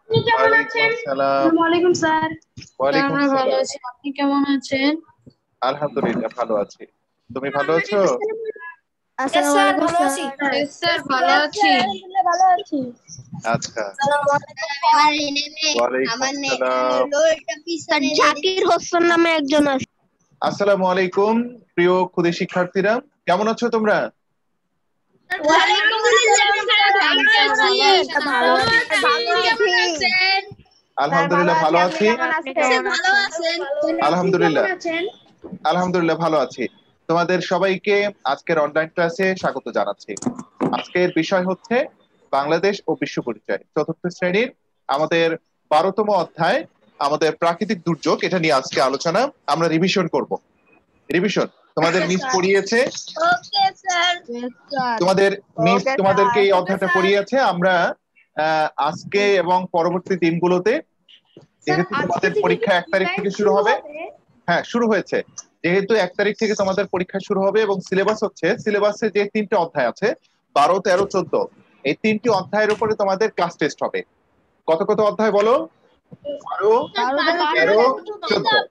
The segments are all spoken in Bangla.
আপনি কেমন ওয়ালাইকুম আছেন? আসসালাম। আসসালামু আলাইকুম স্যার। ওয়ালাইকুম আমরা ভালো আসসালাম। আছি, আপনি কেমন আছেন? আলহামদুলিল্লাহ ভালো আছি। তুমি ভালো আছো? Yes, আসসালামু sir, আলাইকুম ভালো আছি। স্যার। Yes, sir, ভালো আছি। আলহামদুলিল্লাহ ভালো আছি। আচ্ছা। আসসালামু আলাইকুম আমার নেমে ওয়ালাইকুম আমার আসসালাম। লোলটা স্যার। পিছনে দিয়ে জাকির হোসেন নামে একজন আছে। আসসালামু আলাইকুম প্রিয় খুদে শিক্ষার্থীরা, কেমন আছো তোমরা? ওয়ালাইকুম আসসালাম স্যার, ভালো আছি। ভালো ভালো আছি। আছি। কেমন আছেন? আলহামদুলিল্লাহ ভালো আছি। স্যার ভালো আছেন? আপনি কেমন আলহামদুলিল্লাহ আছেন? আলহামদুলিল্লাহ ভালো আছি। তোমাদের সবাইকে আজকের অনলাইন ক্লাসে স্বাগত জানাচ্ছি। আজকের বিষয় হচ্ছে বাংলাদেশ ও বিশ্ব পরিচয়, চতুর্থ শ্রেণীর আমাদের 12তম অধ্যায়, আমাদের প্রাকৃতিক দুর্যোগ, এটা নিয়ে আজকে আলোচনা। আমরা রিভিশন করব। রিভিশন তোমাদের মিস পড়িয়েছে, ওকে স্যার। তোমাদের মিস ওকে তোমাদেরকে স্যার। এই অধ্যায়টা পড়িয়েছে। আমরা আজকে এবং পরবর্তী দিনগুলোতে, স্যার যেহেতু আজকে তোমাদের থেকে কি পরীক্ষা 1 তারিখ অনলাইন থেকে শুরু শুরু হবে, হবে? হ্যাঁ শুরু হয়েছে, যেহেতু 1 তারিখ থেকে তোমাদের পরীক্ষা শুরু হবে এবং সিলেবাস হচ্ছে, সিলেবাসে যে 3টে অধ্যায় আছে 12, 13, 14, এই 3টি অধ্যায়ের উপরে তোমাদের ক্লাস টেস্ট হবে। কত কত অধ্যায় বলো? 12, 13, 14,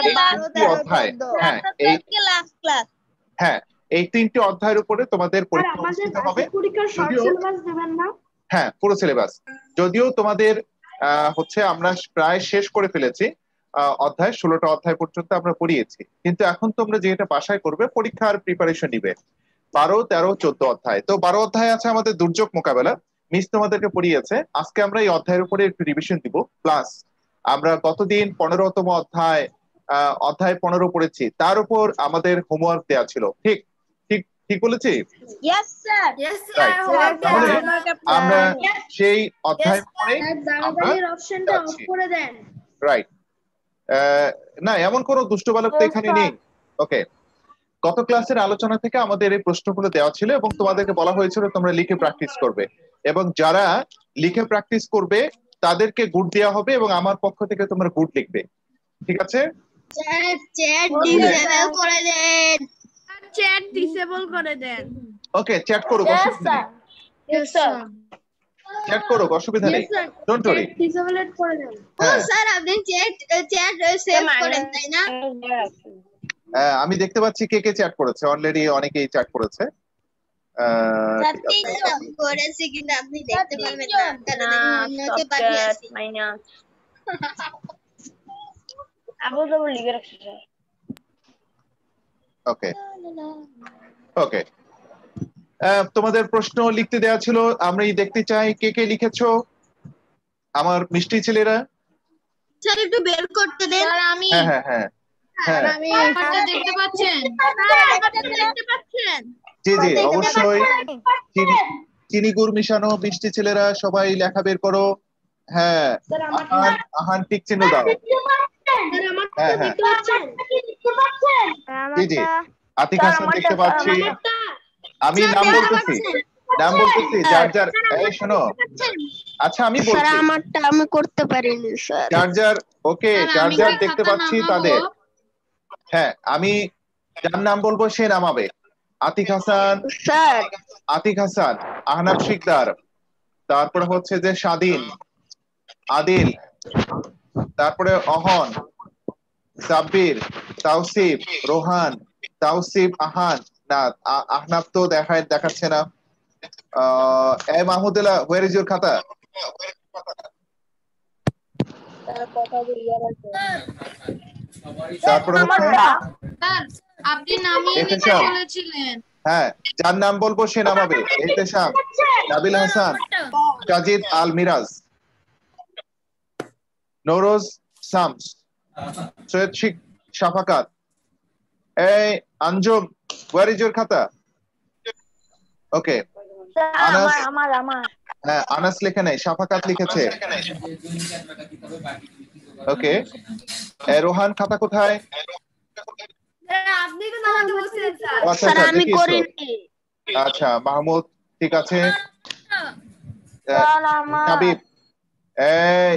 এই 3টি অধ্যায়। হ্যাঁ এই লাস্ট ক্লাস। হ্যাঁ এই 3টি অধ্যায়ের উপরে তোমাদের স্যার পরীক্ষা আমাদের অনুষ্ঠিত হবে। বার্ষিক পরীক্ষার শর্ট যদিও সিলেবাস দেবেন না? হ্যাঁ পুরো সিলেবাস, যদিও তোমাদের হচ্ছে আমরা প্রায় শেষ করে ফেলেছি, অধ্যায় 16টা অধ্যায় পর্যন্ত আমরা পড়িয়েছি, কিন্তু এখন তোমরা যেটা বাসায় করবে, পরীক্ষার প্রিপারেশন নিবে। 12, 13, 14 অধ্যায়, তো 12 অধ্যায় আছে আমাদের দুর্যোগ মোকাবেলা, মিস তোমাদেরকে পড়িয়েছে। আজকে আমরা এই অধ্যায়ের উপরে একটু রিভিশন দিব, প্লাস আমরা গতদিন 15তম অধ্যায়, অধ্যায় 15 পড়েছি, তার উপর আমাদের হোমওয়ার্ক দেওয়া ছিল। ঠিক ঠিক ঠিক বলেছি? Yes sir. রাইট। তাহলে আমরা সেই অধ্যায়ের উপরে স্যার আমরা দাঁড়াবাড়ির অপশনটা অফ যাচ্ছি। করে দেন। রাইট। না এমন কোনো দুষ্ট বালক তো এখানে নেই। ওকে, গত ক্লাসের আলোচনা থেকে আমাদের এই প্রশ্নগুলো দেওয়া ছিল এবং তোমাদেরকে বলা হয়েছিল তোমরা লিখে প্র্যাকটিস করবে, এবং যারা লিখে প্র্যাকটিস করবে তাদেরকে গুড দেওয়া হবে, এবং আমার পক্ষ থেকে তোমরা গুড লিখবে। ঠিক আছে? চ্যাট ডিসেবল করে দেন। চ্যাট ডিসেবল করে দেন। ওকে, চ্যাট করুক, অসুবিধা নেই। Yes sir. চ্যাট করুক, অসুবিধা নেই। Yes sir, don't worry. Disabled করে দেন। ও স্যার আপনি চ্যাট সেভ করেন তাই না? আমি দেখতে পাচ্ছি কে কে চ্যাট করেছে, অলরেডি অনেকেই চ্যাট করেছে। ঠিক আপনি আছে। করেছি কিন্তু আপনি দেখতে পারবেন না কারণ আমি অন্যকে পাঠিয়ে আছি। আবু ডাবল লিখে রাখছি স্যার। ওকে ওকে, তোমাদের প্রশ্ন লিখতে দেওয়া ছিল, আমরা দেখতে চাই কে কে লিখেছো আমার মিষ্টি ছেলেরা। স্যার একটু বের করতে দেন। স্যার আমি হ্যাঁ হ্যাঁ হ্যাঁ হ্যাঁ, আমি আমারটা দেখতে পাচ্ছেন? দেখতে পাচ্ছেন? জি জি অবশ্যই। চিনি গুড় মিশানো মিষ্টি ছেলেরা সবাই লেখা বের করো। হ্যাঁ, স্যার আহান আহান টিক চিহ্ন দাও। স্যার আমারটা হ্যাঁ হ্যাঁ দেখতে পাচ্ছেন? জি জি, আতিক হাসান দেখতে পাচ্ছি। আমি নাম বলতেছি, নাম বলতেছি, যার যার, এই শোনো, আচ্ছা আমি স্যার বলছি, আমারটা আমি করতে পারিনি স্যার। যার যার, ওকে স্যার যার আমি যার কি দেখতে খাতা পাচ্ছি নামাবো? তাদের, হ্যাঁ আমি যার নাম বলবো সে নামাবে। আতিক হাসান, স্যার আতিক হাসান, আহনাব শিকদার, তারপরে হচ্ছে যে স্বাধীন, আদিল, তারপরে অহন, সাব্বির, তাওসিফ, রোহান, তাওসিফ, আহান, না আহনাব তো দেখাচ্ছে না। এ মাহমুদুল্লাহ, ওয়ার ইজ ইউর খাতা? তারপরে হচ্ছে স্যার আপনি নামিয়ে নিতে এহতেশাম, বলেছিলেন। হ্যাঁ যার নাম বলবো সে নামাবে। এহতেশাম, নাবিল হাসান, সাজিদ আল মিরাজ, নৌরোজ শামস, সৈয়দ শাফাকাত, এই আঞ্জুম, ওয়ার ইজ ইউর খাতা? ওকে, আনাস, হ্যাঁ আনাস লেখে নাই, শাফাকাত লিখেছে। ওকে, রোহান খাতা কোথায়? আপনি তো নামাতে বলছিলেন স্যার। আচ্ছা স্যার আচ্ছা আমি দেখিয়েছো। করিনি। আচ্ছা মাহমুদ ঠিক আছে। স্যার আমার হাবিব, এই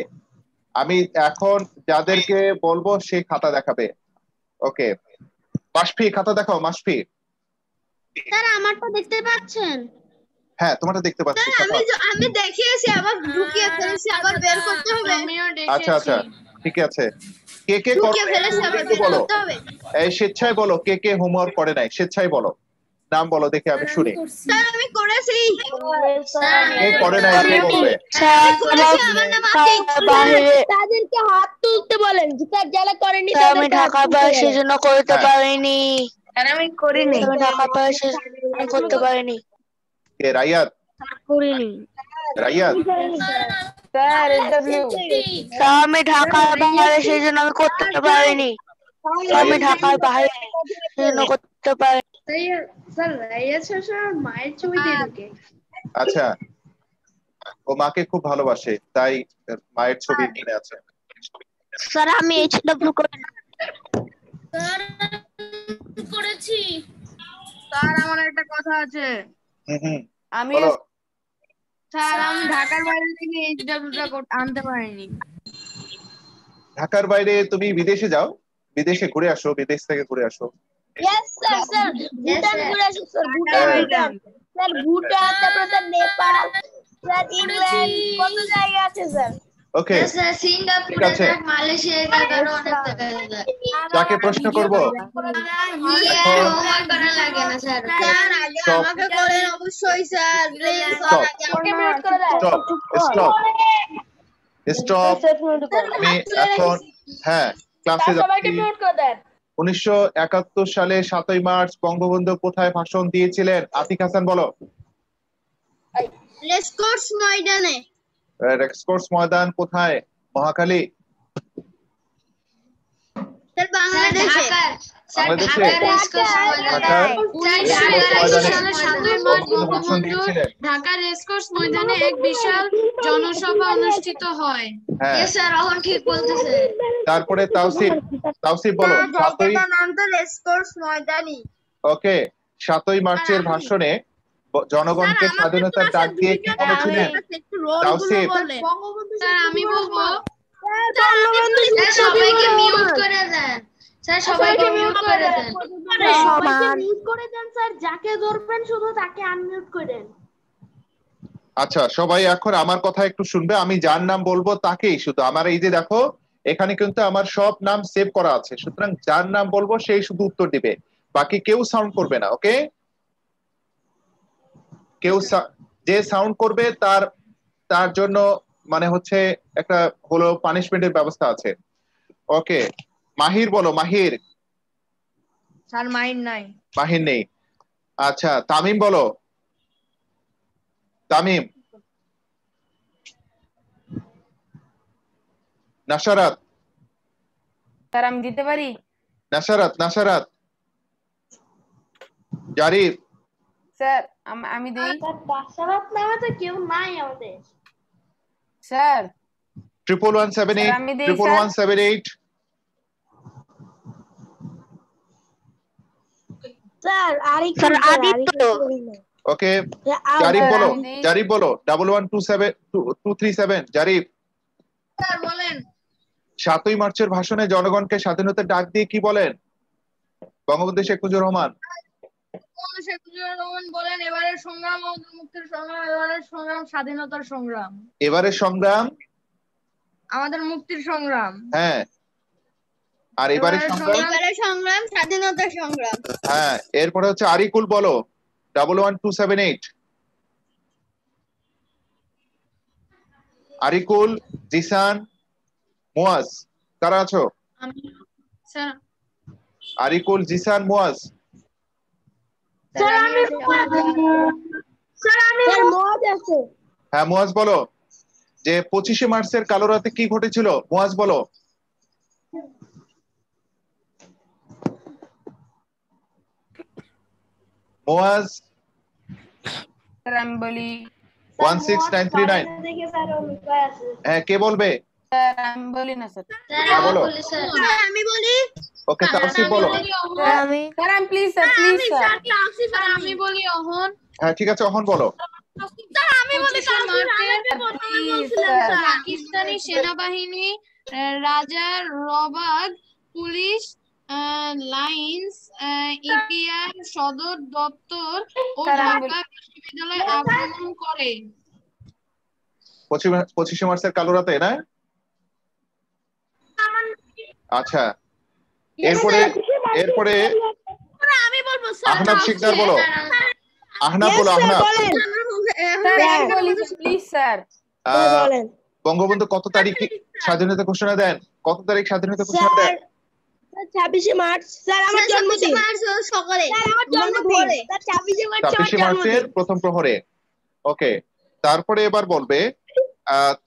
আমি এখন যাদেরকে বলবো সে খাতা দেখাবে। ওকে, মাসফি খাতা দেখাও, মাসফি। স্যার আমারটা দেখতে পাচ্ছেন? হ্যাঁ তোমারটা দেখতে পাচ্ছি। আমি দেখিয়েছি, আবার ঢুকিয়ে ফেলেছি, আবার বের করতে হবে। আমিও আচ্ছা আচ্ছা দেখেছি। ঠিক আছে। কে কে ঢুকিয়ে ফেলেছি, আবার একটু বের বলো, করতে হবে। এই স্বেচ্ছায় বলো কে কে হোমওয়ার্ক করে নাই, স্বেচ্ছায় বলো, নাম বলো দেখে আমি শুনি। স্যার আমি করেছি। কে করে নাই কে বলবে? আমার নাম আতিক। তাদেরকে হাত তুলতে বলেন, স্যার যারা করেনি আমি ঢাকা পাই সেজন্য করতে হ্যাঁ। পারিনি। আমি করিনি। আমি ঢাকা পাই সেজন্য করতে পারিনি। কে? রাইয়াত? করিনি রাইয়াত স্যার এসডব্লিউ আমি ঢাকার বাইরে সেজন্য আমি করতে পারিনি। আমি ঢাকার বাইরে সেজন্য করতে পারিনি। স্যার রাইয়াত স্যার মায়ের ছবি দিয়ে ঢুকে। আচ্ছা, ও মাকে খুব ভালোবাসে তাই মায়ের ছবি কিনে আছে। স্যার আমি এইচডব্লিউ করিনি। করেছি। স্যার আমার একটা কথা আছে। হুম আমি বলো। স্যার আমি ঢাকার বাইরে থেকে এইচডব্লিউটা আনতে পারিনি। ঢাকার বাইরে তুমি বিদেশে যাও, বিদেশে ঘুরে আসো, বিদেশ থেকে ঘুরে আসো। ইয়েস স্যার, স্যার ভুটান ঘুরে আসি স্যার, ভুটান হ্যাঁ। ভুটান স্যার, ভুটান, তারপর স্যার নেপাল, স্যার ইংল্যান্ড, কত জায়গা আছে স্যার। ওকে স্যার ঠিক সিঙ্গাপুরে আছে। যাক, মালয়েশিয়ায় যাক, আরো অনেক জায়গায় যাক। যাকে প্রশ্ন করব হোমওয়ার্ক করা লাগে না স্যার। স্যার আগে Stop. আমাকে বলেন অবশ্যই স্যার, প্লিজ স্যার Stop. আগে আমাকে মিউট করে দেন। Stop stop stop. আমি এখন হ্যাঁ ক্লাসে যাচ্ছি। 1971 সালে 7ই মার্চ বঙ্গবন্ধু কোথায় ভাষণ দিয়েছিলেন? আতিক হাসান বলো। রেসকোর্স ময়দানে। রেসকোর্স ময়দান কোথায়? মহাখালী? স্যার বাংলাদেশে। বাংলাদেশে? ঢাকার রেসকোর্স ময়দানে। ঢাকার স্যার, রেসকোর্স 1981 ময়দানে সালে 7ই মার্চ বঙ্গবন্ধু ভাষণ বঙ্গবন্ধু দিয়েছিলেন। ঢাকার রেসকোর্স ময়দানে এক বিশাল জনসভা অনুষ্ঠিত হয়। হ্যাঁ স্যার এখন ঠিক বলতেছে। তারপরে তাওসিফ, তাওসিফ বলো। জায়গাটার নাম তো রেসকোর্স ময়দানই। ওকে 7ই মার্চের ভাষণে জনগণকে স্বাধীনতার ডাক দিয়ে কি বলেছিলেন? তাওসিফ স্যার আমি বলবো। স্যার সবাইকে মিউট করে দেন। স্যার সবাইকে মিউট করে দেন। সবাইকে মিউট করে দেন স্যার, যাকে ধরবেন শুধু তাকে আনমিউট করেন। আচ্ছা সবাই এখন আমার কথা একটু শুনবে, আমি যার নাম বলবো তাকেই শুধু, আমার এই যে দেখো এখানে কিন্তু আমার সব নাম সেভ করা আছে, সুতরাং যার নাম বলবো সেই শুধু উত্তর দিবে, বাকি কেউ সাউন্ড করবে না। ওকে, কেউ যে সাউন্ড করবে তার জন্য মানে হচ্ছে একটা হলো পানিশমেন্টের ব্যবস্থা আছে। ওকে মাহির বলো। মাহির? স্যার মাইন্ড নাই। মাহির নেই। আচ্ছা তামিম বলো। তামিম? নাশারাত? স্যার আমি দিতে পারি? নাশারাত? নাশারাত? জারিফ? স্যার আমি দেই। স্যার বাসারাত নামে তো কেউ নাই আমাদের। স্যার 1178 আমি দেই, 1178। স্যার আদিত্য। ওকে জারিফ বলো। আমি দেই। জারিফ বলো 1127 জারিফ? স্যার বলেন। 7ই মার্চের ভাষণে জনগণকে স্বাধীনতার ডাক দিয়ে কি বলেন বঙ্গবন্ধু শেখ মুজিবুর রহমান? শেখ মুজিবুর রহমান বলেন, এবারের সংগ্রাম আমাদের মুক্তির সংগ্রাম, এবারের সংগ্রাম স্বাধীনতার সংগ্রাম, এবারের সংগ্রাম আমাদের মুক্তির সংগ্রাম। হ্যাঁ, আর এবারের সংগ্রাম এবারের সংগ্রাম স্বাধীনতার সংগ্রাম। হ্যাঁ। এরপরে হচ্ছে আরিকুল বলো 11278। আরিকুল, জিসান, মুয়াজ, কারা আছো? স্যার আরিকুল, জিসান, মুয়াজ? স্যার মদ আছে। হ্যাঁ মুয়াজ বলো যে 25শে মার্চের কালো রাতে কি ঘটেছিল? মুয়াজ বলো। মুয়াজ? স্যার আমি বলি। 16939। দেখে স্যার লুকায় আছে। হ্যাঁ কে বলবে? স্যার আমি বলি না স্যার। হ্যাঁ বলো। স্যার আমি বলি। ওকে তাওসিফ বলো। স্যার আমি please sir, please sir. Sir আমি বলি অহন। হ্যাঁ ঠিক আছে অহন বলো। আমি বলি পাকিস্তানি সেনাবাহিনী, রাজা রবাগ পুলিশ, লাইন্স ইপিআর সদর দপ্তর ও স্যার, আমি ঢাকা বিশ্ববিদ্যালয় আক্রমণ করে। 25 মার্চের কালো রাতে, না? আচ্ছা, এরপরে আমি বলবো আহনাফ শিকদার বলো। আহনাফ বলো, আহনাফ। স্যার আমি বলি প্লিজ স্যার। বলেন। বঙ্গবন্ধু কত তারিখ স্বাধীনতা ঘোষণা দেন? কত তারিখ স্বাধীনতা ঘোষণা দেন? 26 মার্চ স্যার আমার জন্মদিন। সকালে স্যার আমার জন্মদিন স্যার 26 মার্চ আমার 26 মার্চের জন্মদিন। প্রথম প্রহরে। ওকে, তারপরে এবার বলবে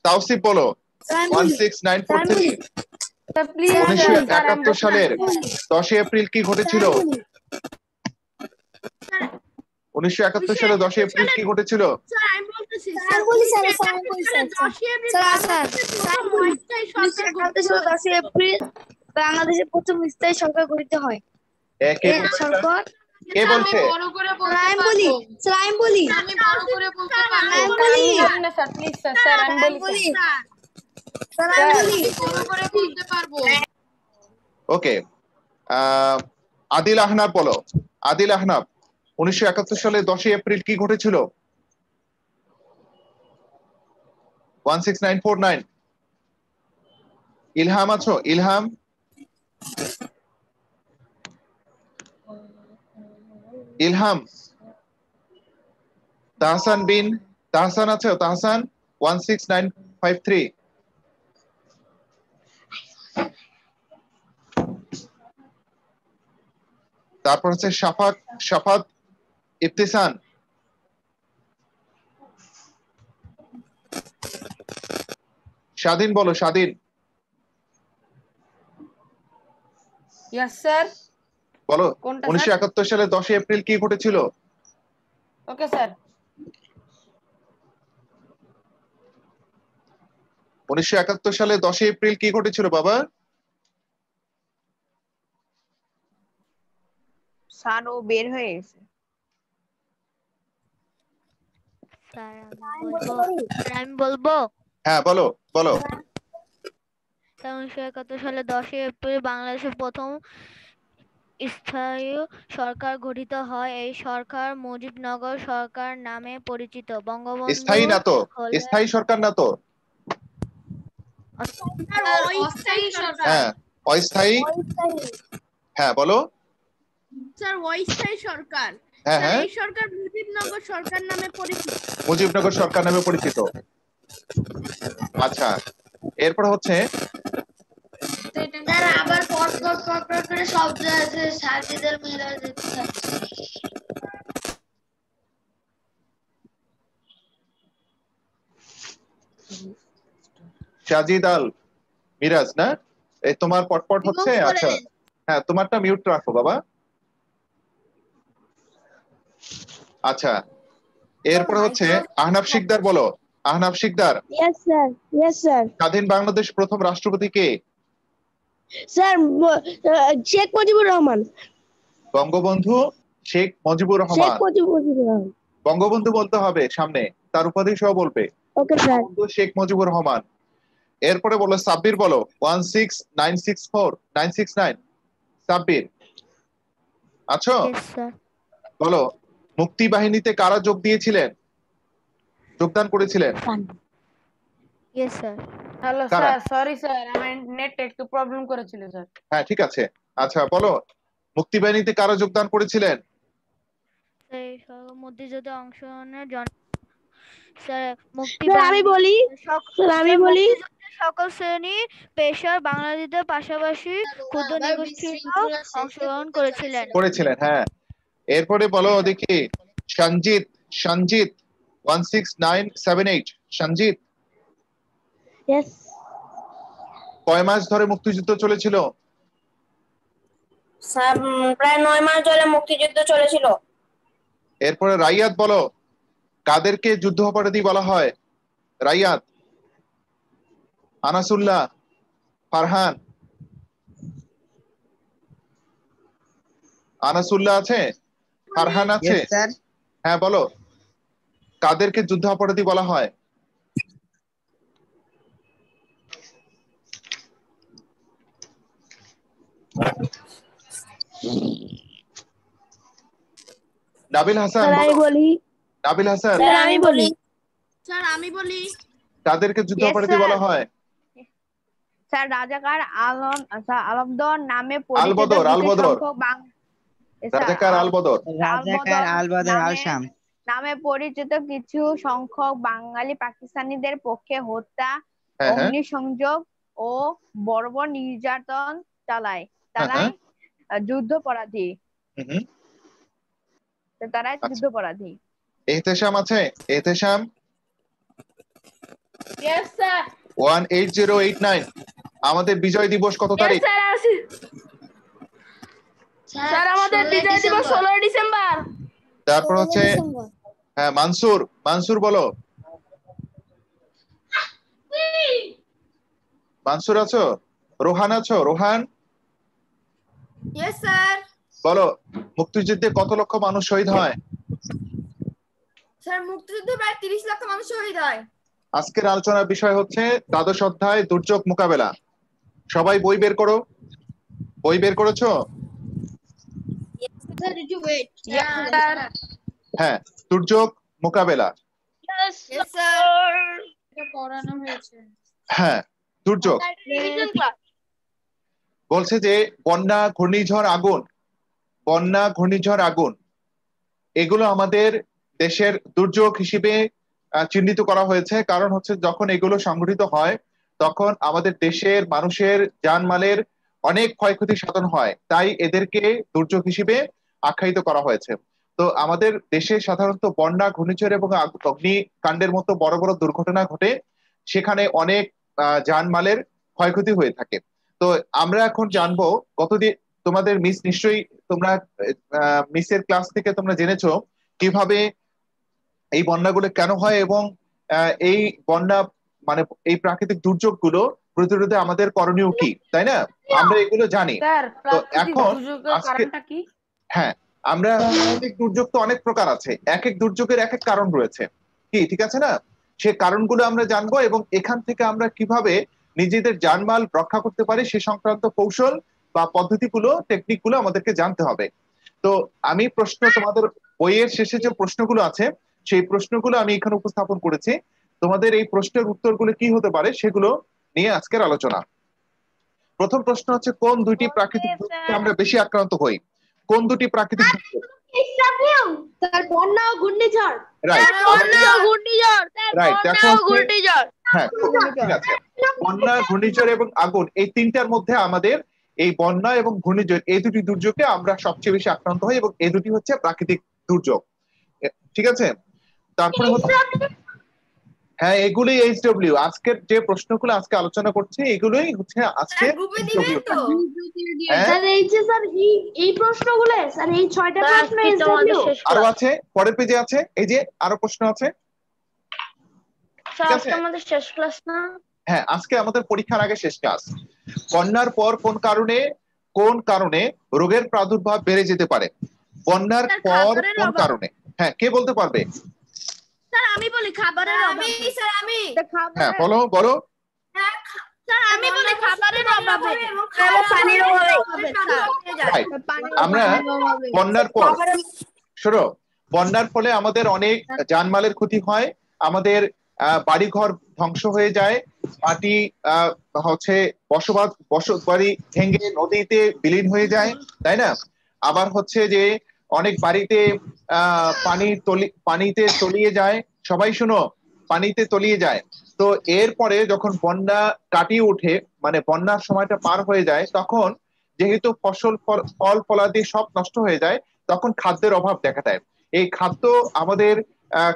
তাওসিফ বলো। 16943 স্যার প্লিজ 1971 সালের 10 এপ্রিল কি ঘটেছিল? 1971 সালে 10 এপ্রিল কি ঘটেছিল? স্যার আমি বলতেছি স্যার বলি স্যার স্যার বলি স্যার 10 এপ্রিল স্যার অস্থায়ী সরকার গঠিত হয়। 10 এপ্রিল বাংলাদেশের প্রথম স্থায়ী সরকার গঠিত হয়। কে এই সরকার কে বলছে? আমি বড় করে বলতে আমি বলি পারবো। স্যার আমি বলি আমি বড় করে বলতে পারবো। আমি বলি না স্যার প্লিজ স্যার আমি বলি স্যার আমি বলি বড় করে বলতে পারবো। ওকে, আদিল আহনাফ বলো। আদিল আহনাফ 1971 সালে 10 এপ্রিল কি ঘটেছিল? 16949 ইলহাম আছো? ইলহাম ইলহাম তাহসান আছে? তাহসান 16953 তারপর হচ্ছে শাফাত ইফতিসান। স্বাধীন বলো, স্বাধীন। Yes sir. বলো কোনটা 1971 সালে 10 এপ্রিল কি ঘটেছিল? Okay sir. 1971 সালে 10 এপ্রিল কি ঘটেছিল বাবা? স্যার ও বের হয়ে গেছে। আমি বলবো হ্যাঁ বলো বলো। 1971 সালে 10 এপ্রিল বাংলাদেশের প্রথম স্থায়ী সরকার গঠিত হয়। এই সরকার মুজিবনগর সরকার নামে পরিচিত। বঙ্গবন্ধু স্থায়ী না তো, হলেন স্থায়ী সরকার না তো। অস্থায়ী সরকার। হ্যাঁ, অস্থায়ী। হ্যাঁ বলো। স্যার অস্থায়ী সরকার। হ্যাঁ স্যার হ্যাঁ, এই সরকার মুজিবনগর সরকার নামে পরিচিত। মুজিবনগর সরকার নামে পরিচিত। আচ্ছা, এরপর হচ্ছে স্যার আবার পর করে শব্দ আছে সাজিদের মেয়েরা দেখতে পাচ্ছি। সাজিদ আল মিরাজ, না? এই তোমার পটপট হচ্ছে। আচ্ছা হ্যাঁ, তোমারটা মিউট রাখো বাবা। আচ্ছা, এরপর হচ্ছে আহনাফ শিকদার বলো। আহনাফ শিকদার, ইয়েস স্যার স্বাধীন বাংলাদেশ প্রথম রাষ্ট্রপতি কে? স্যার শেখ মুজিবুর রহমান। বঙ্গবন্ধু শেখ মুজিবুর শেখ রহমান। মুজিবুর রহমান। বঙ্গবন্ধু বলতে হবে সামনে, তার উপাধি সহ বলবে। Okay sir. বঙ্গবন্ধু শেখ মুজিবুর রহমান। এরপরে বলো সাব্বির বলো। 16969 সাব্বির আছো? বলো মুক্তি বাহিনীতে কারা যোগদান করেছিলেন? Yes sir. হ্যালো কারা? স্যার, সরি স্যার আমার নেট একটু প্রবলেম করেছিল স্যার। হ্যাঁ ঠিক আছে। আচ্ছা বলো মুক্তি বাহিনীতে কারা যোগদান করেছিলেন? এই মুক্তিযুদ্ধে অংশগ্রহণের জন্য স্যার আমি বলি সকল শ্রেণী পেশার বাঙালিদের পাশাপাশি ক্ষুদ্র নিগোষ্ঠীরাও অংশগ্রহণ করেছিলেন। হ্যাঁ। এরপরে বলো দেখি সঞ্জিত 16978 সঞ্জিত। ইয়েস কয় মাস ধরে মুক্তিযুদ্ধ চলেছিল? স্যার প্রায় 9 মাস ধরে মুক্তিযুদ্ধ চলেছিল। এরপরে রাইয়াত বলো কাদেরকে যুদ্ধাপরাধী বলা হয়? রাইয়াত, আনাসুল্লাহ, ফারহান। আনাসুল্লাহ আছে? ফারহান আছে? হ্যাঁ বলো কাদেরকে যুদ্ধাপরাধী বলা হয়? নাবিল হাসান স্যার আমি বলো। বলি নাবিল হাসান, স্যার আমি বলি স্যার আমি বলি কাদেরকে যুদ্ধাপরাধী বলা হয়? স্যার রাজাকার আলমদর নামে পরিচিত আলবদর, কিছু আলবদর। সংখ্যক রাজাকার আলবদর। রাজাকার আলবদর আল শাম নামে পরিচিত কিছু সংখ্যক বাঙালি পাকিস্তানিদের পক্ষে হত্যা, হ্যাঁ হ্যাঁ অগ্নিসংযোগ ও বর্বর নির্যাতন চালায়। হ্যাঁ, তারাই হ্যাঁ। যুদ্ধাপরাধী। হুম। তারাই আচ্ছা। যুদ্ধাপরাধী। এহতেশাম আছে? Ehtesham yes sir 18089। আমাদের বিজয় দিবস কত তারিখ? স্যার আসি স্যার আমাদের বিজয় দিবস 16 ডিসেম্বর। তারপর হচ্ছে হ্যাঁ মানসুর, মানসুর বলো। মানসুর আছো? রোহান আছো? রোহান ইয়েস স্যার বলো, মুক্তিযুদ্ধে কত লক্ষ মানুষ শহীদ হয়? স্যার মুক্তিযুদ্ধে প্রায় 30 লক্ষ মানুষ শহীদ হয়। আজকের আলোচনার বিষয় হচ্ছে দ্বাদশ অধ্যায় দুর্যোগ মোকাবেলা। সবাই বই বের করো। বই বের করেছো? স্যার একটু ওয়েট স্যার হ্যাঁ, দুর্যোগ মোকাবেলা। ইয়েস স্যার এটা পড়ানো হয়েছে। হ্যাঁ, দুর্যোগ বলছে যে বন্যা, ঘূর্ণিঝড়, আগুন, বন্যা, ঘূর্ণিঝড়, আগুন, এগুলো আমাদের দেশের দুর্যোগ হিসেবে চিহ্নিত করা হয়েছে। কারণ হচ্ছে যখন এগুলো সংঘটিত হয় তখন আমাদের দেশের মানুষের জানমালের অনেক ক্ষয়ক্ষতি সাধন হয়, তাই এদেরকে দুর্যোগ হিসেবে আখ্যায়িত করা হয়েছে। তো আমাদের দেশে সাধারণত বন্যা, ঘূর্ণিঝড় এবং অগ্নিকাণ্ডের মতো বড় বড় দুর্ঘটনা ঘটে, সেখানে অনেক জানমালের ক্ষয়ক্ষতি হয়ে থাকে। তো আমরা এখন জানবো, গতদিন তোমাদের মিস নিশ্চয়ই তোমরা মিসের ক্লাস থেকে তোমরা জেনেছো কিভাবে এই বন্যাগুলো কেন হয় এবং এই বন্যা মানে এই প্রাকৃতিক দুর্যোগগুলো প্রতিরোধে আমাদের করণীয় কি, তাই না? আমরা এগুলো জানি। স্যার তো প্রাকৃতিক এখন দুর্যোগের আজকে কারণটা কি? হ্যাঁ, আমরা প্রাকৃতিক দুর্যোগ তো অনেক প্রকার আছে, এক এক দুর্যোগের এক এক কারণ রয়েছে, কি ঠিক আছে না? সে কারণগুলো আমরা জানবো এবং এখান থেকে আমরা কিভাবে নিজেদের জানমাল রক্ষা করতে পারি সে সংক্রান্ত কৌশল বা পদ্ধতিগুলো, টেকনিকগুলো আমাদেরকে জানতে হবে। তো আমি প্রশ্ন, তোমাদের বইয়ের শেষে যে প্রশ্নগুলো আছে সেই প্রশ্নগুলো আমি এখানে উপস্থাপন করেছি। তোমাদের এই প্রশ্নের উত্তরগুলো কি হতে পারে সেগুলো নিয়ে আজকের আলোচনা। প্রথম প্রশ্ন হচ্ছে, কোন দুইটি প্রাকৃতিক দুর্যোগে আমরা বেশি আক্রান্ত হই? কোন দুটি প্রাকৃতিক দুর্যোগ? স্যার বন্যা ও ঘূর্ণিঝড় রাইট, রাইট। দেখো ঘূর্ণিঝড়। হ্যাঁ ঠিক আছে, বন্যা, ঘূর্ণিঝড় এবং আগুন, এই তিনটার মধ্যে আমাদের এই বন্যা এবং ঘূর্ণিঝড়, এই দুটি দুর্যোগে আমরা সবচেয়ে বেশি আক্রান্ত হই এবং এই দুটি হচ্ছে প্রাকৃতিক দুর্যোগ, ঠিক আছে? তারপরে হচ্ছে হ্যাঁ, এগুলোই HW। আজকের যে প্রশ্নগুলো আজকে আলোচনা করছি এগুলোই হচ্ছে আজকে স্যার এই যে স্যার এই প্রশ্নগুলো স্যার এই 6টা প্রশ্ন এসডব্লিউ আরো আছে, পরের পেজে আছে, এই যে আরো প্রশ্ন আছে। স্যার আজকে আমাদের শেষ ক্লাস না? হ্যাঁ, আজকে আমাদের পরীক্ষার আগে শেষ ক্লাস। বন্যার পর কোন কারণে রোগের প্রাদুর্ভাব বেড়ে যেতে পারে? বন্যার পর কোন কারণে? হ্যাঁ, কে বলতে পারবে? স্যার আমি বলি খাবারের অভাবে। স্যার আমি হ্যাঁ বলো বলো। স্যার আমি বলি খাবারের অভাবে এবং পানির অভাবে। আমরা বন্যার পর শোনো, বন্যার ফলে আমাদের অনেক জানমালের ক্ষতি হয়, আমাদের বাড়িঘর ধ্বংস হয়ে যায়, মাটি হচ্ছে বসত বাড়ি ভেঙে নদীতে বিলীন হয়ে যায়, তাই না? আবার হচ্ছে যে অনেক বাড়িতে পানিতে তলিয়ে যায়। সবাই শোনো, পানিতে তলিয়ে যায়। তো এরপরে যখন বন্যা কাটিয়ে ওঠে, মানে বন্যার সময়টা পার হয়ে যায়, তখন যেহেতু ফল ফলাদি সব নষ্ট হয়ে যায়, তখন খাদ্যের অভাব দেখা দেয়। এই খাদ্য আমাদের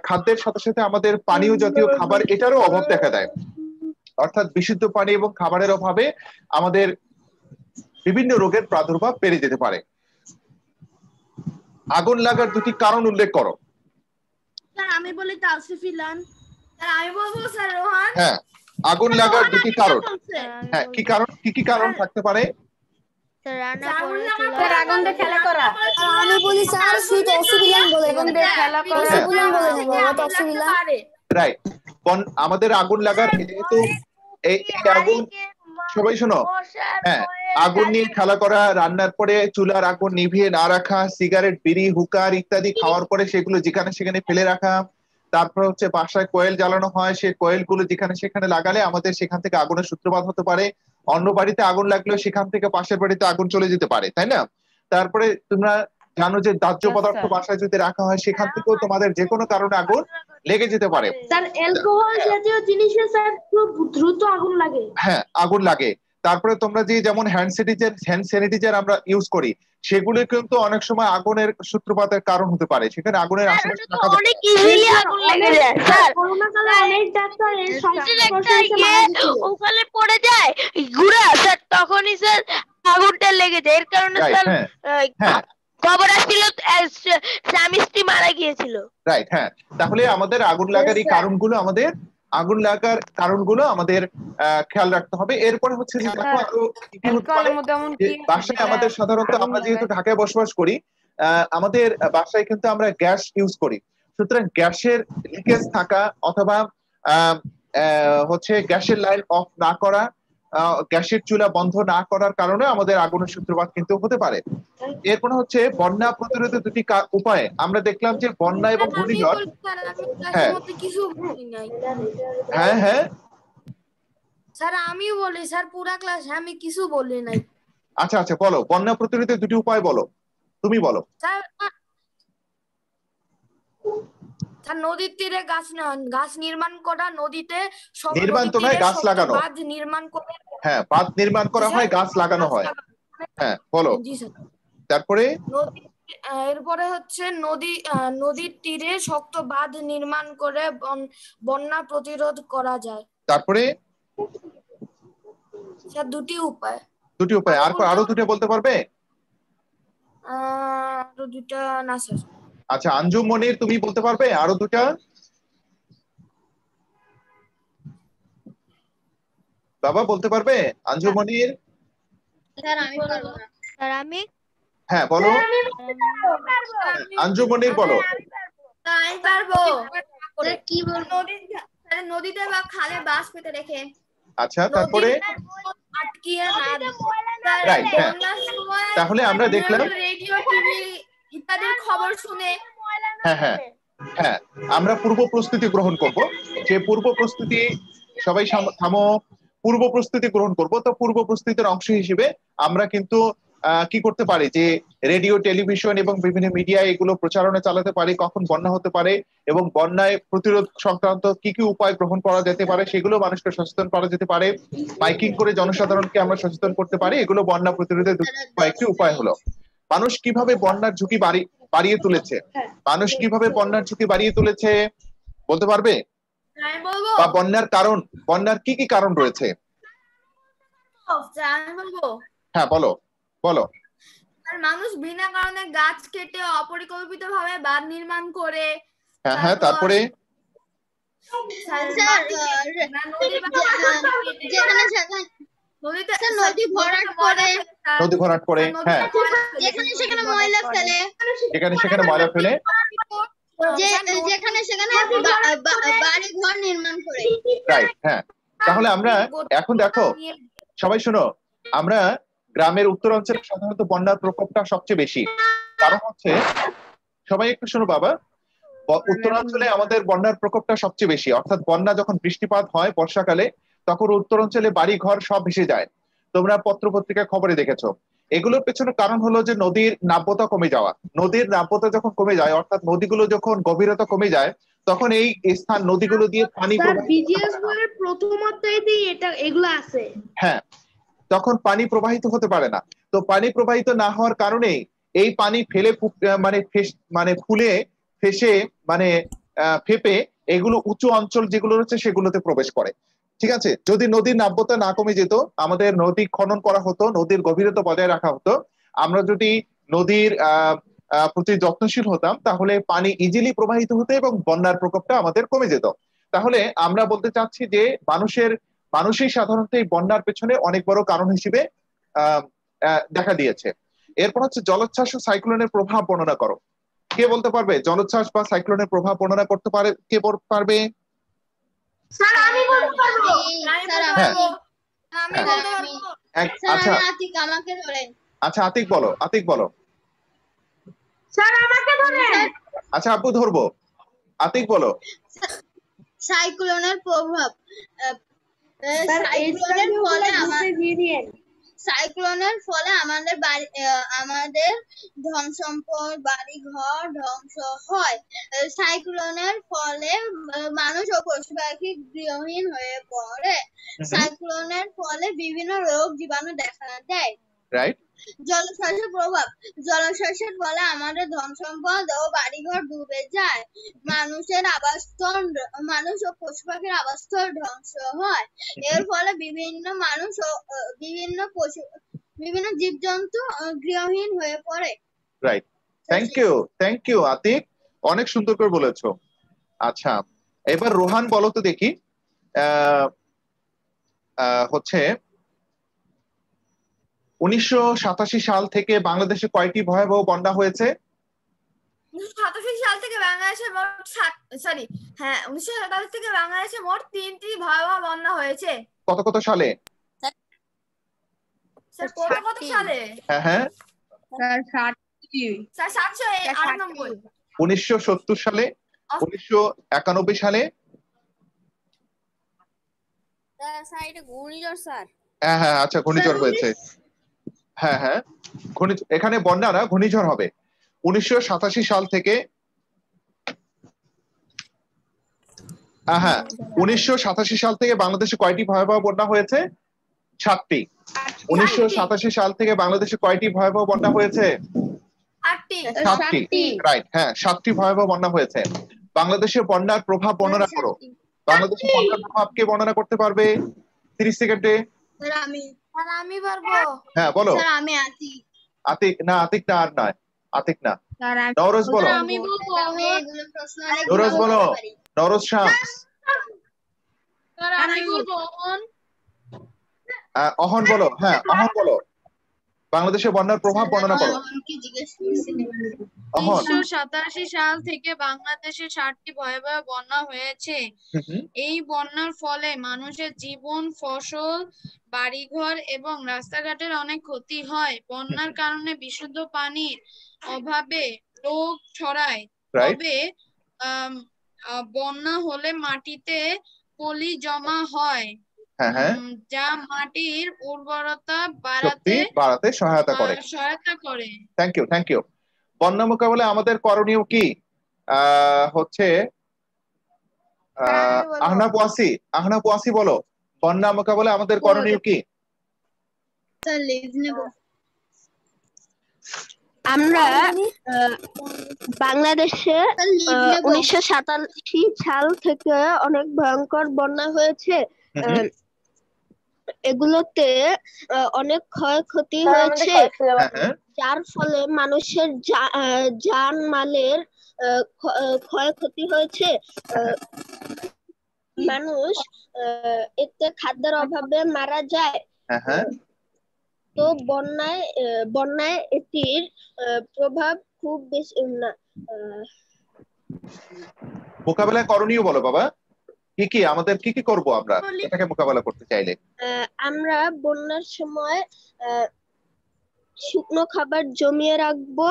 খাদ্যের সাথে সাথে আমাদের পানীয় জাতীয় খাবার, এটারও অভাব দেখা দেয়। অর্থাৎ বিশুদ্ধ পানি এবং খাবারের অভাবে আমাদের বিভিন্ন রোগের প্রাদুর্ভাব বেড়ে যেতে পারে। আগুন লাগার দুটি কারণ উল্লেখ করো। স্যার আমি বলি তালসিফিলান। স্যার আমি বলবো স্যার রোহান। হ্যাঁ, আগুন লাগার দুটি কারণ। হ্যাঁ, কি কারণ, কি কারণ থাকতে পারে? স্যার আগুন দিয়ে খেলা করা। আমি বলি স্যার সুইট অসুবিলান বলে আগুন দিয়ে খেলা করা। অসুবিলান বলে দেবো অসুবিলান। রাইট, আমাদের আগুন লাগার যেহেতু এই আগুন সবাই শোনো, হ্যাঁ, আগুন নিয়ে খেলা করা, রান্নার পরে চুলার আগুন নিভিয়ে না রাখা, সিগারেট, বিড়ি, হুকার ইত্যাদি খাওয়ার পরে সেগুলো যেখানে সেখানে ফেলে রাখা, তারপর হচ্ছে বাসায় কোয়েল জ্বালানো হয়, সেই কোয়েল গুলো যেখানে সেখানে লাগালে আমাদের সেখান থেকে আগুনের সূত্রপাত হতে পারে। অন্য বাড়িতে আগুন লাগলেও সেখান থেকে পাশের বাড়িতে আগুন চলে যেতে পারে, তাই না? তারপরে তোমরা জানো যে দাহ্য পদার্থ বাসায় যদি রাখা হয় সেখান থেকেও তোমাদের যে কোনো কারণে আগুন লেগে যেতে পারে। স্যার অ্যালকোহল জাতীয় জিনিসে স্যার খুব দ্রুত আগুন লাগে। হ্যাঁ, আগুন লাগে। তারপরে তোমরা যে যেমন হ্যান্ড স্যানিটাইজার আমরা ইউজ করি, সেগুলো কিন্তু অনেক সময় আগুনের সূত্রপাতের কারণ হতে পারে। সেখানে আগুনের আশেপাশে থাকা অনেক ইজিলি আগুন লেগে যায় স্যার। করোনা কালে অনেক ডাক্তার এর সংস্পর্শে এসে মারা গেছিল। ওখানে পড়ে যায় গুড়া স্যার, তখনই স্যার আগুনটা লেগে যায়। এর কারণে স্যার হ্যাঁ খবর আসছিল স্বামী স্ত্রী মারা গিয়েছিল। রাইট, হ্যাঁ। তাহলে আমাদের আগুন লাগার এই কারণগুলো আমাদের খেয়াল রাখতে হবে। এরপরে হচ্ছে যে বাসায় আমাদের সাধারণত আমরা যেহেতু ঢাকায় বসবাস করি, আমাদের বাসায় কিন্তু আমরা গ্যাস ইউজ করি। সুতরাং গ্যাসের লিকেজ থাকা অথবা হচ্ছে গ্যাসের লাইন অফ না করা, গ্যাসের চুলা বন্ধ না করার কারণে আমাদের আগুনের সূত্রপাত কিন্তু হতে পারে। এরপর হচ্ছে বন্যা প্রতিরোধের দুটি উপায় আমরা দেখলাম যে বন্যা এবং ঘূর্ণিঝড়। হ্যাঁ হ্যাঁ স্যার আমিও বলি স্যার, পুরা ক্লাস আমি কিছু বলি নাই। আচ্ছা আচ্ছা, বলো বন্যা প্রতিরোধের দুটি উপায় বলো, তুমি বলো। স্যার নদীর তীরে গাছ নির্মাণ করা, নদীতে নির্মাণ তো নয়, গাছ লাগানো। বাঁধ নির্মাণ করে, হ্যাঁ, বাঁধ নির্মাণ করা হয়, গাছ লাগানো হয়। হ্যাঁ বলো। তারপরে এরপরে হচ্ছে নদীর তীরে শক্ত বাঁধ নির্মাণ করে বন্যা প্রতিরোধ করা যায়। তারপরে স্যার দুটি উপায়। আরো দুটো বলতে পারবে? আরো দুটা না স্যার। আচ্ছা, আঞ্জুম মনির তুমি বলতে পারবে আরো দুটা? বাবা বলতে পারবে আঞ্জুম মনির? স্যার আমি পারবো না। স্যার আমি, হ্যাঁ বলো, আঞ্জুম মনির বলো। আমি পারবো। স্যার কি বলবো? নদীতে বা খালে বাঁশ পেতে রেখে। আচ্ছা, তারপরে আটকিয়ে না রাইট, হ্যাঁ। তাহলে আমরা দেখলাম রেডিও, টিভি ইত্যাদির খবর শুনে হ্যাঁ আমরা পূর্ব প্রস্তুতি গ্রহণ করব। যে পূর্ব প্রস্তুতি, সবাই থামো, পূর্ব প্রস্তুতি গ্রহণ করব। তো পূর্ব প্রস্তুতির অংশ হিসেবে আমরা কিন্তু কি করতে পারি যে রেডিও, টেলিভিশন এবং বিভিন্ন মিডিয়া এগুলো প্রচারণা চালাতে পারি কখন বন্যা হতে পারে এবং বন্যায় প্রতিরোধ সংক্রান্ত কি কি উপায় গ্রহণ করা যেতে পারে সেগুলো মানুষকে সচেতন করা যেতে পারে। মাইকিং করে জনসাধারণকে আমরা সচেতন করতে পারি। এগুলো বন্যা প্রতিরোধের কয়েকটি উপায় হলো। মানুষ কিভাবে বন্যার ঝুঁকি বাড়িয়ে তুলেছে, বলতে পারবে? বা বন্যার কি কি কারণ রয়েছে? হ্যাঁ বলো। মানুষ বিনা কারণে গাছ কেটে অপরিকল্পিতভাবে বাঁধ নির্মাণ করে। হ্যাঁ তারপরে নদী ভরাট করে, হ্যাঁ যেখানে সেখানে ময়লা ফেলে, যেখানে সেখানে বাড়ি ঘর নির্মাণ করে। রাইট, হ্যাঁ। তাহলে আমরা এখন দেখো, সবাই শোনো, আমরা গ্রামের উত্তরাঞ্চলে সাধারণত বন্যার প্রকোপটা সবচেয়ে বেশি। কারণ হচ্ছে, সবাই একটু শোনো বাবা, উত্তরাঞ্চলে আমাদের বন্যার প্রকোপটা সবচেয়ে বেশি। অর্থাৎ বন্যা যখন বৃষ্টিপাত হয় বর্ষাকালে, তখন উত্তরাঞ্চলে বাড়ি ঘর সব ভেসে যায়। তোমরা পত্র পত্রিকায় খবরে দেখেছো। এগুলোর পেছনে কারণ হলো যে নদীর নাব্যতা কমে যাওয়া। নদীর নাব্যতা যখন কমে যায়, অর্থাৎ নদীগুলো যখন গভীরতা কমে যায়, তখন এই স্থান নদীগুলো দিয়ে পানি হ্যাঁ তখন পানি প্রবাহিত হতে পারে না। তো পানি প্রবাহিত না হওয়ার কারণে এই পানি ফুলে ফেসে ফেপে এগুলো উঁচু অঞ্চল যেগুলো রয়েছে সেগুলোতে প্রবেশ করে। ঠিক আছে, যদি নদীর নাব্যতা না কমে যেত, আমাদের নদী খনন করা হতো, নদীর গভীরতা বজায় রাখা হতো, আমরা যদি নদীর প্রতি যত্নশীল হতাম, তাহলে পানি ইজিলি প্রবাহিত হতো এবং বন্যার প্রকোপটা আমাদের কমে যেত। তাহলে আমরা বলতে চাচ্ছি যে মানুষই সাধারণত এই বন্যার পেছনে অনেক বড় কারণ হিসেবে দেখা দিয়েছে। এরপর হচ্ছে জলোচ্ছ্বাস ও সাইক্লোনের প্রভাব বর্ণনা করো। কে বলতে পারবে? জলোচ্ছ্বাস বা সাইক্লোনের প্রভাব বর্ণনা করতে পারে কে পারবে? আমি হ্যাঁ। বলতে পারবো। স্যার আচ্ছা আমি আতিক, আমাকে ধরেন। আচ্ছা আতিক বলো, আতিক বলো। স্যার আমাকে ধরেন। আচ্ছা আপু ধরবো, আতিক বলো। সাইক্লোনের প্রভাব। স্যার সাইক্লোনের ফলে দিয়ে সাইক্লোনের ফলে আমাদের আমাদের ধন সম্পদ, বাড়ি ঘর ধ্বংস হয়। সাইক্লোনের ফলে মানুষ ও পশু পাখি গৃহহীন হয়ে পড়ে। সাইক্লোনের ফলে বিভিন্ন রোগ জীবাণু দেখা দেয়। রাইট। জলশস্যের প্রভাব। জলশস্যের ফলে আমাদের ধন সম্পদ ও বাড়িঘর ডুবে যায়। মানুষ ও পশু পাখির আবাসস্থল ধ্বংস হয়। এর ফলে বিভিন্ন জীবজন্তু গৃহহীন হয়ে পড়ে। রাইট, থ্যাংক ইউ আতিক, অনেক সুন্দর করে বলেছো। আচ্ছা এবার রোহান বলো তো দেখি, হচ্ছে 1987 সাল থেকে বাংলাদেশে কয়টি ভয়াবহ বন্যা হয়েছে? 1987 সাল থেকে বাংলাদেশে মোট 1987 থেকে বাংলাদেশে মোট 3টি ভয়াবহ বন্যা হয়েছে। কত সালে? স্যার কত সালে? হ্যাঁ হ্যাঁ স্যার 798। 1970 সালে, 1991 সালে। স্যার এটা ঘূর্ণিঝড় স্যার। হ্যাঁ আচ্ছা ঘূর্ণিঝড় হয়েছে। হ্যাঁ এখানে বন্যা না, ঘূর্ণিঝড় হবে। 1987 সাল থেকে 1987 সাল থেকে বাংলাদেশে কয়টি ভয়াবহ বন্যা হয়েছে? 7টি। 1987 সাল থেকে বাংলাদেশে কয়টি ভয়াবহ বন্যা হয়েছে? 7টি। রাইট, হ্যাঁ 7টি ভয়াবহ বন্যা হয়েছে। বাংলাদেশে বন্যার প্রভাব বর্ণনা করো। বাংলাদেশে বন্যার প্রভাব কে বর্ণনা করতে পারবে 30 সেকেন্ডে? আমি পারবো। হ্যাঁ বলো। স্যার আমি আতিক। আতিক না আর নয়, আতিক না, নওরোজ বলো। আমি বলবো। আমি এগুলো প্রশ্ন নওরোজ বলো, নওরোজ শামস। স্যার আমি বলবো। অহন বলো। হ্যাঁ অহন বলো, বাংলাদেশে বন্যার প্রভাব বর্ণনা করো। 1987 সাল থেকে বাংলাদেশে 7টি ভয়াবহ বন্যা হয়েছে। এই বন্যার ফলে মানুষের জীবন, ফসল, বাড়িঘর এবং রাস্তাঘাটের অনেক ক্ষতি হয়। বন্যার কারণে বিশুদ্ধ পানির অভাবে রোগ ছড়ায়। তবে বন্যা হলে মাটিতে পলি জমা হয়, যা মাটির উর্বরতা বাড়াতে সহায়তা করে। Thank you. বন্যা মোকাবেলায় আমাদের করণীয় কি? হচ্ছে আহনাব ওয়াসি বলো, বন্যা মোকাবেলায় আমাদের করণীয় কি? আমরা বাংলাদেশে 1987 সাল থেকে অনেক ভয়ঙ্কর বন্যা হয়েছে। এগুলোতে অনেক ক্ষয়ক্ষতি হয়েছে, যার ফলে মানুষের জানমালের ক্ষয়ক্ষতি হয়েছে। মানুষ এতে খাদ্যের অভাবে মারা যায়। তো বন্যায় এটির প্রভাব খুব বেশি না। মোকাবেলা করণীয় বলো বাবা, কি আমাদের কি করব আমরা এটাকে মোকাবেলা করতে চাইলে? আমরা বন্যার সময় শুকনো খাবার জমিয়ে রাখবো,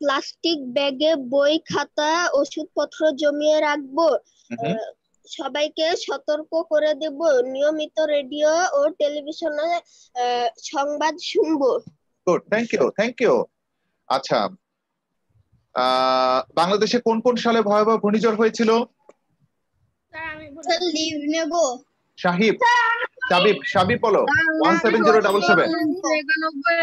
প্লাস্টিক ব্যাগে বই খাতা ওষুধপত্র জমিয়ে রাখবো, সবাইকে সতর্ক করে দেব, নিয়মিত রেডিও ও টেলিভিশনে সংবাদ শুনবো। Good, thank you. আচ্ছা বাংলাদেশে কোন সালে ভয়াবহ ঘূর্ণিঝড় হয়েছিল? সাবিব বলো। 17077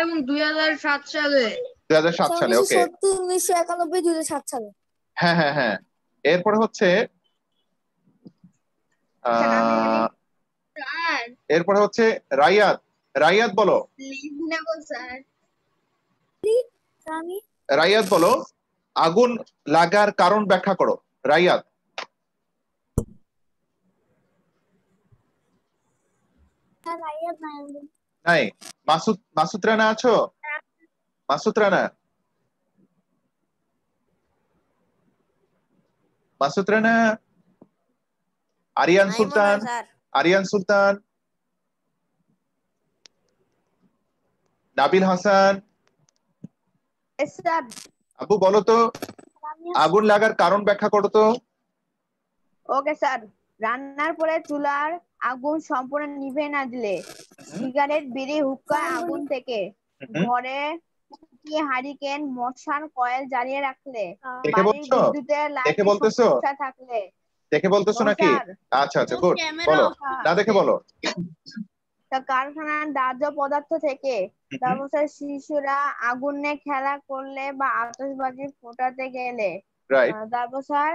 এবং 2007 সালে। 2007 সালে, ওকে। 1991 2007 সালে। হ্যাঁ এরপরে হচ্ছে রাইয়াদ বলো। রাইয়াদ বলো, আগুন লাগার কারণ ব্যাখ্যা করো। রাইয়াদ। নাই। মাসুদ রানা আছো? মাসুদ রানা আরিয়ান সুলতান, আরিয়ান সুলতান, নাবিল হাসান। স্যার আপু বলো তো, আগুন লাগার কারণ ব্যাখ্যা করো তো। Okay sir. রান্নার পরে চুলার আগুন সম্পূর্ণ নিভে না দিলে, সিগারেট, বিড়ি, হুক্কা আগুন থেকে, ঘরে হারিকেন, মশাল, কয়েল জ্বালিয়ে রাখলে, দেখে বাড়ির বলছো, বিদ্যুতের দেখে লাইনের বলতেছো, সমস্যা থাকলে। দেখে বলতেছো নাকি? স্যার আচ্ছা আচ্ছা, গুড, বলো, না দেখে বলো। কারখানার দাহ্য পদার্থ থেকে, তারপর শিশুরা আগুনে খেলা করলে বা আতশবাজি ফোটাতে গেলে, রাইট, তারপর স্যার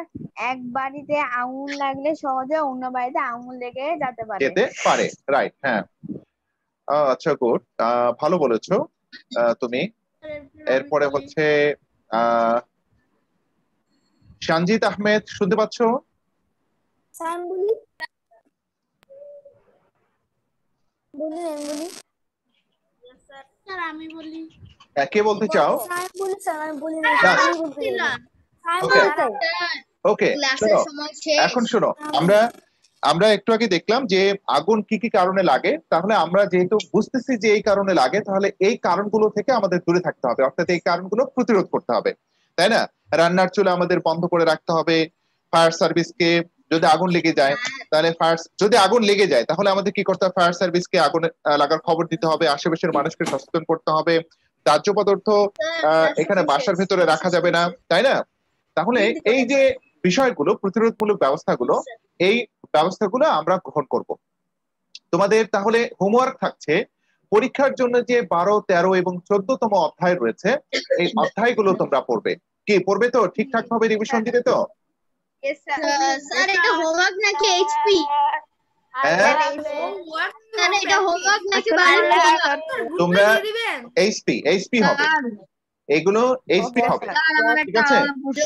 এক বাড়িতে আগুন লাগলে সহজে অন্য বাড়িতে আগুন লেগে যেতে পারে। রাইট, হ্যাঁ। আচ্ছা, গুড, ভালো বলেছো তুমি। এরপরে হচ্ছে সঞ্জিত আহমেদ, শুনতে পাচ্ছ? স্যার বলি বলি বলি স্যার আমি বলি। কে বলতে চাও? স্যার বলি স্যার আমি বলি না, Yes. আমি বলতে চাই। ওকে ওকে, ক্লাসের শোনো, সময় শেষ। এখন শোনো, আমরা একটু আগে দেখলাম যে আগুন কি কি কারণে লাগে। তাহলে আমরা যেহেতু বুঝতেছি যে এই কারণে লাগে, তাহলে এই কারণগুলো থেকে আমাদের দূরে থাকতে হবে, অর্থাৎ এই কারণগুলো প্রতিরোধ করতে হবে, তাই না? রান্নার চুলা আমাদের বন্ধ করে রাখতে হবে। ফায়ার সার্ভিসকে, যদি আগুন লেগে যায় তাহলে যদি আগুন লেগে যায় তাহলে আমাদের কি করতে হবে? ফায়ার সার্ভিসকে আগুন লাগার খবর দিতে হবে, আশেপাশের মানুষকে সচেতন করতে হবে। দাহ্য পদার্থ এখানে বাসার ভেতরে রাখা যাবে না, তাই না? তাহলে এই যে বিষয়গুলো, প্রতিরোধমূলক ব্যবস্থাগুলো, এই ব্যবস্থাগুলো আমরা গ্রহণ করব। তোমাদের তাহলে হোমওয়ার্ক থাকছে, পরীক্ষার জন্য যে 12, 13 এবং 14তম অধ্যায় রয়েছে, এই অধ্যায়গুলো তোমরা পড়বে। কি পড়বে তো? ঠিকঠাক ভাবে রিভিশন দিবে তো? স্যার এটা হোমওয়ার্ক নাকি এইচপি? হ্যাঁ, স্যার এটা হোমওয়ার্ক নাকি বাড়ির হোমওয়ার্ক? তোমরা এইচপি হবে, এগুলো এইচপি হবে, ঠিক আছে?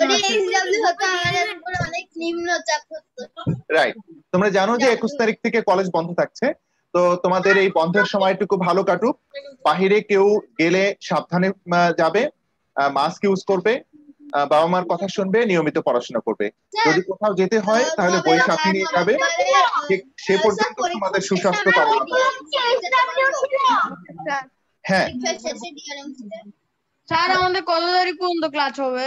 যদি এইচডব্লিউ হতো আমাদের উপর অনেক নিম্ন চাপ হতো। রাইট, তোমরা জানো যে 21 তারিখ থেকে কলেজ বন্ধ থাকছে, তো তোমাদের এই বন্ধের সময়টুকু ভালো কাটুক। বাহিরে কেউ গেলে সাবধানে যাবে, মাস্ক ইউজ করবে, বাবা মার কথা শুনবে, নিয়মিত পড়াশোনা করবে। যদি কোথাও যেতে হয় তাহলে বই সাথে নিয়ে যাবে। ঠিক সে পর্যন্ত তোমাদের সুস্বাস্থ্য কামনা করি। হ্যাঁ স্যার আমাদের কত তারিখ পর্যন্ত ক্লাস হবে?